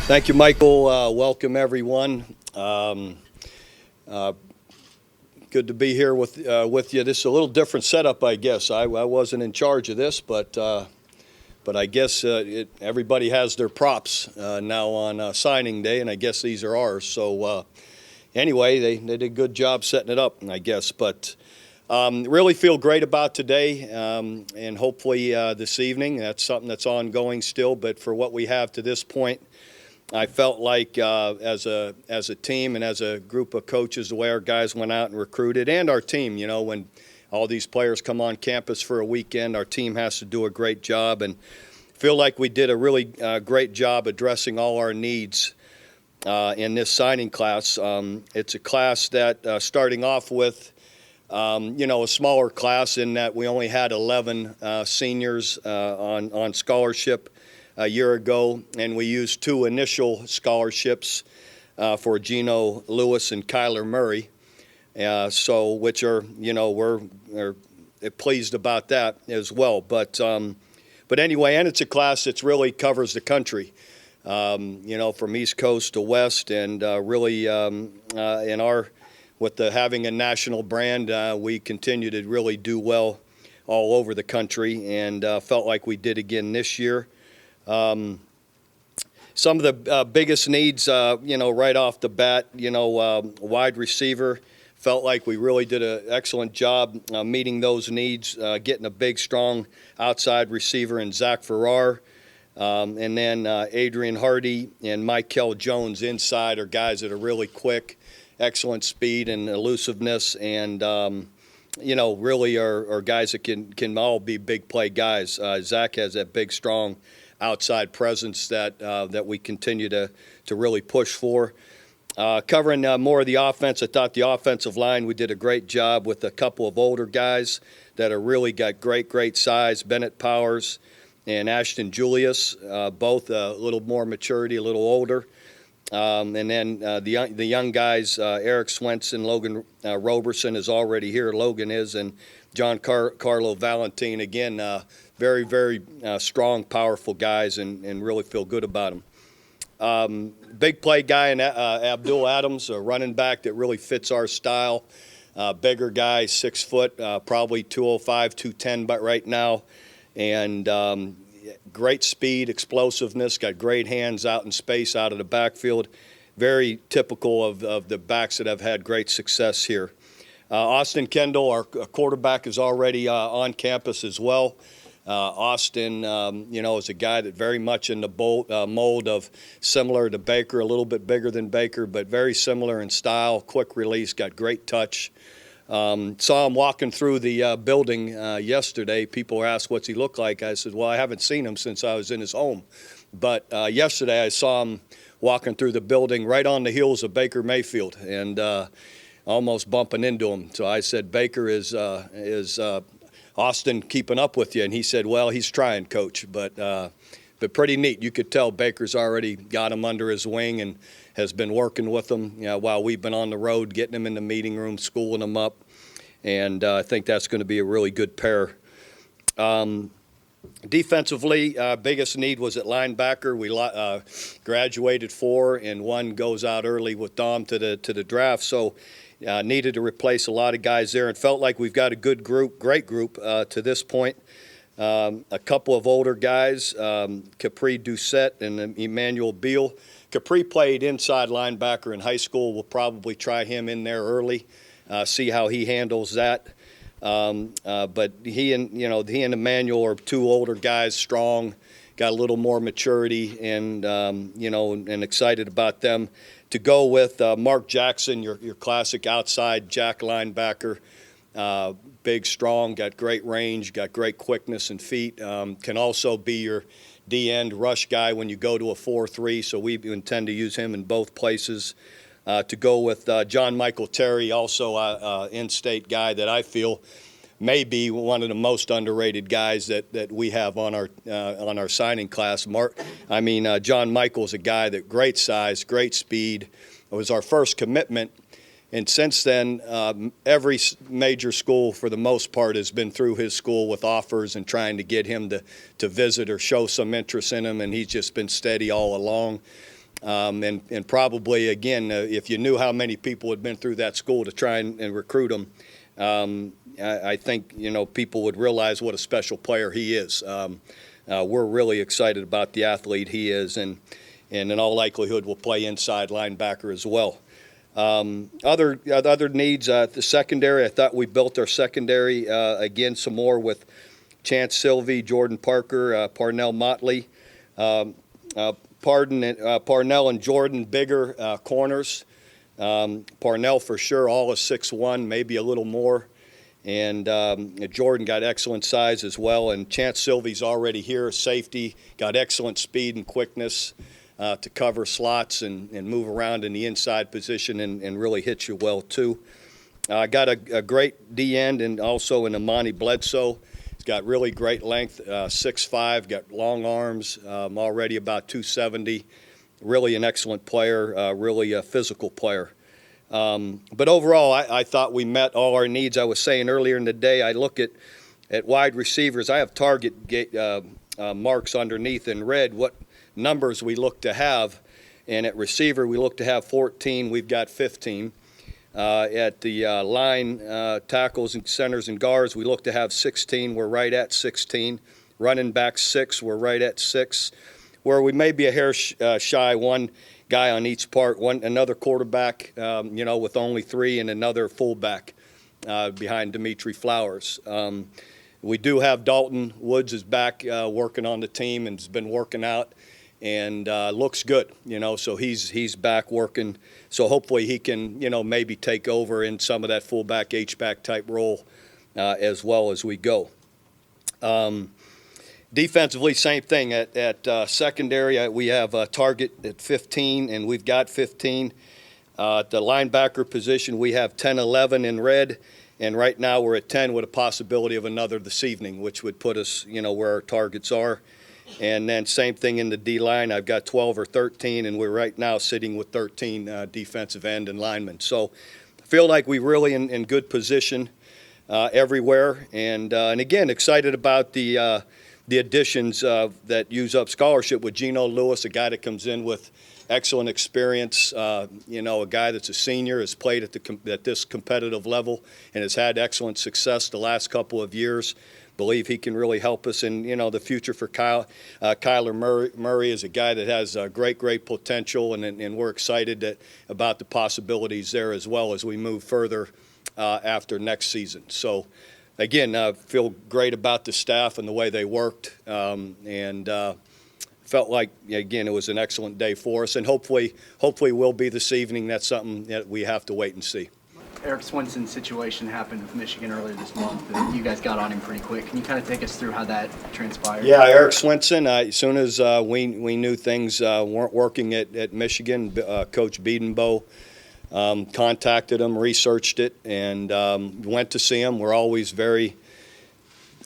Thank you, Michael. Welcome, everyone. Good to be here with you. This is a little different setup, I guess. I wasn't in charge of this, but I guess everybody has their props now on signing day, and I guess these are ours. So anyway, they did a good job setting it up, I guess. But really feel great about today, and hopefully this evening. That's something that's ongoing still, but for what we have to this point, I felt like as a team and as a group of coaches, the way our guys went out and recruited, and our team, when all these players come on campus for a weekend, our team has to do a great job, and feel like we did a really great job addressing all our needs in this signing class. It's a class that starting off with, a smaller class in that we only had 11 seniors on scholarship a year ago, and we used 2 initial scholarships for Geno Lewis and Kyler Murray. Which are, we're pleased about that as well. But anyway, and it's a class that really covers the country, from East Coast to West, and really with having a national brand, we continue to really do well all over the country, and felt like we did again this year. Some of the biggest needs, right off the bat, wide receiver. Felt like we really did an excellent job meeting those needs, getting a big, strong outside receiver in Zach Farrar. And then Adrian Hardy and Michael Jones inside are guys that are really quick, excellent speed and elusiveness, and, really are guys that can all be big play guys. Zach has that big, strong outside presence that we continue to really push for. Covering more of the offense, I thought the offensive line, we did a great job with a couple of older guys that are really got great size. Bennett Powers and Ashton Julius, both a little more maturity, a little older. And then the young guys, Eric Swenson, Logan Roberson is already here. Logan is, and John Carlo Valentin, again, very, very strong, powerful guys, and really feel good about them. Big play guy in Abdul Adams, a running back that really fits our style. Bigger guy, 6 foot, probably 205, 210 but right now. And great speed, explosiveness, got great hands out in space out of the backfield. Very typical of the backs that have had great success here. Austin Kendall, our quarterback, is already on campus as well. Austin, is a guy that very much in the mold of similar to Baker, a little bit bigger than Baker, but very similar in style, quick release, got great touch. Saw him walking through the building yesterday. People were asked, what's he look like? I said, well, I haven't seen him since I was in his home. But yesterday I saw him walking through the building right on the heels of Baker Mayfield, and almost bumping into him. So I said, Baker is Austin keeping up with you? And he said, well, he's trying, Coach. But pretty neat. You could tell Baker's already got him under his wing and has been working with him while we've been on the road, getting him in the meeting room, schooling him up. And I think that's going to be a really good pair. Defensively, biggest need was at linebacker. We graduated 4, and 1 goes out early with Dom to the draft. So needed to replace a lot of guys there, and felt like we've got a good group, great group to this point. A couple of older guys, Capri Doucette and Emmanuel Beal. Capri played inside linebacker in high school. We'll probably try him in there early, see how he handles that. But he and Emmanuel are 2 older guys, strong, got a little more maturity, and and excited about them. To go with Mark Jackson, your classic outside jack linebacker, big, strong, got great range, got great quickness and feet. Can also be your D-end rush guy when you go to a 4-3, so we intend to use him in both places. To go with John Michael Terry, also an in-state guy that I feel may be one of the most underrated guys that we have on our signing class. John Michael's a guy that great size, great speed. It was our first commitment, and since then, every major school for the most part has been through his school with offers and trying to get him to visit or show some interest in him, and he's just been steady all along. And probably, again, if you knew how many people had been through that school to try and recruit him, I think, people would realize what a special player he is. We're really excited about the athlete he is, and in all likelihood will play inside linebacker as well. Other needs, the secondary, I thought we built our secondary again some more with Chance Sylvie, Jordan Parker, Parnell Motley. Parnell and Jordan, bigger corners. Parnell for sure, all is 6'1", maybe a little more. And Jordan got excellent size as well. And Chance Sylvie's already here, safety, got excellent speed and quickness to cover slots and move around in the inside position and really hit you well too. Got a great D-end and also in Amani Bledsoe. He's got really great length, 6'5", got long arms, already about 270. Really an excellent player, really a physical player. But overall, I thought we met all our needs. I was saying earlier in the day, I look at wide receivers. I have target marks underneath in red what numbers we look to have. And at receiver, we look to have 14. We've got 15. At the line tackles and centers and guards, we look to have 16. We're right at 16. Running back 6, we're right at 6. Where we may be a hair shy, one guy on each part, another quarterback, with only 3, and another fullback behind Dimitri Flowers. We do have Dalton Woods is back working on the team and has been working out and looks good, so he's back working. So hopefully he can, maybe take over in some of that fullback, H-back type role as well as we go. Defensively, same thing. At secondary, we have a target at 15, and we've got 15. At the linebacker position, we have 10, 11 in red, and right now we're at 10 with a possibility of another this evening, which would put us, where our targets are. And then same thing in the D-line. I've got 12 or 13, and we're right now sitting with 13 defensive end and linemen. So I feel like we're really in good position everywhere. And again, excited about the additions that use up scholarship with Geno Lewis, a guy that comes in with excellent experience, a guy that's a senior, has played at this competitive level and has had excellent success the last couple of years. Believe he can really help us in, the future for Kyler Murray is a guy that has great potential, and we're excited about the possibilities there as well as we move further after next season. So, again, I feel great about the staff and the way they worked, and felt like, again, it was an excellent day for us, and hopefully will be this evening. That's something that we have to wait and see. Eric Swinson's situation happened with Michigan earlier this month, and you guys got on him pretty quick. Can you kind of take us through how that transpired? Yeah, Eric Swinson, as soon as we knew things weren't working at Michigan, Coach Biedenbow contacted him, researched it, and went to see him. We're always very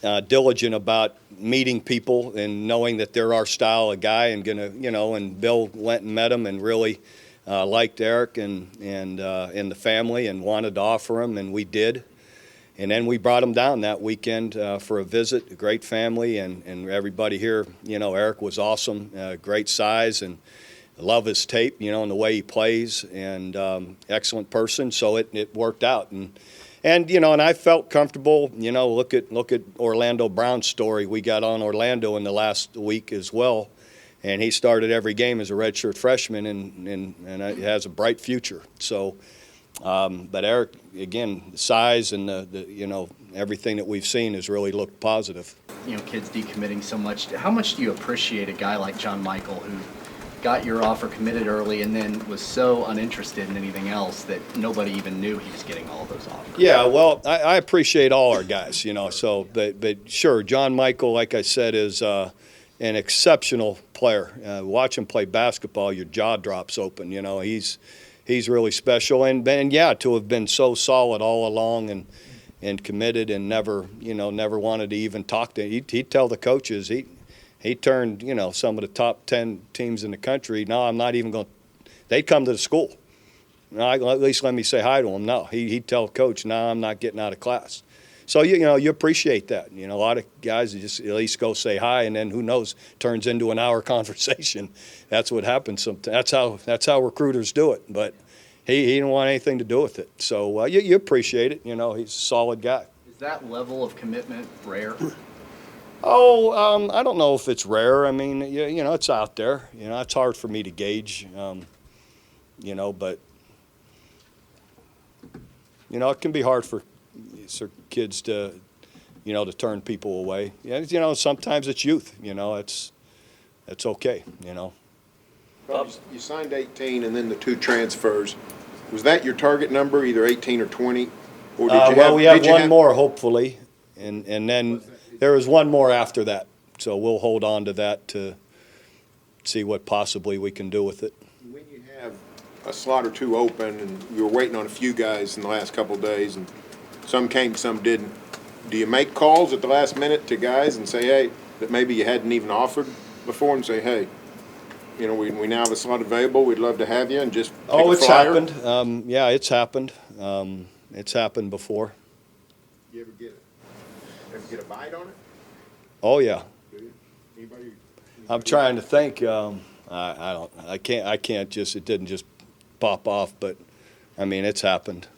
diligent about meeting people and knowing that they're our style of guy, and and Bill went and met him and really liked Eric and the family and wanted to offer him, and we did. And then we brought him down that weekend for a visit, a great family, and everybody here. Eric was awesome, great size, and I love his tape, and the way he plays, and excellent person. So it worked out, and I felt comfortable. Look at Orlando Brown's story. We got on Orlando in the last week as well, and he started every game as a redshirt freshman, and has a bright future. So, but Eric, again, the size and the everything that we've seen has really looked positive. Kids decommitting so much. How much do you appreciate a guy like John Michael, who got your offer, committed early, and then was so uninterested in anything else that nobody even knew he was getting all those offers? Yeah, well, I appreciate all our guys, So, but sure, John Michael, like I said, is an exceptional player. Watch him play basketball, your jaw drops open. He's really special, and to have been so solid all along and committed and never wanted to even talk to. He'd tell the coaches he turned some of the top 10 teams in the country. No, I'm not even going. They'd come to the school. No, at least let me say hi to him. No, he'd tell coach, no, I'm not getting out of class. So you appreciate that. A lot of guys just at least go say hi, and then who knows, turns into an hour conversation. That's what happens sometimes. That's how recruiters do it. But he didn't want anything to do with it. So you appreciate it. He's a solid guy. Is that level of commitment rare? Oh, I don't know if it's rare. I mean, it's out there. It's hard for me to gauge. But it can be hard for kids to, to turn people away. Yeah, sometimes it's youth. It's okay. You signed 18 and then the 2 transfers. Was that your target number, either 18 or 20? Or We have one more, hopefully, and then there is one more after that. So we'll hold on to that to see what possibly we can do with it. When you have a slot or 2 open and you were waiting on a few guys in the last couple of days and some came, some didn't, do you make calls at the last minute to guys and say, hey, that maybe you hadn't even offered before, and say, hey, we now have a slot available, we'd love to have you, and just pick a It's flyer? happened. Yeah, it's happened. It's happened before. You ever get a bite on it? Oh, yeah. Do you? Anybody? I'm trying to think. I can't just, it didn't just pop off, but I mean, it's happened.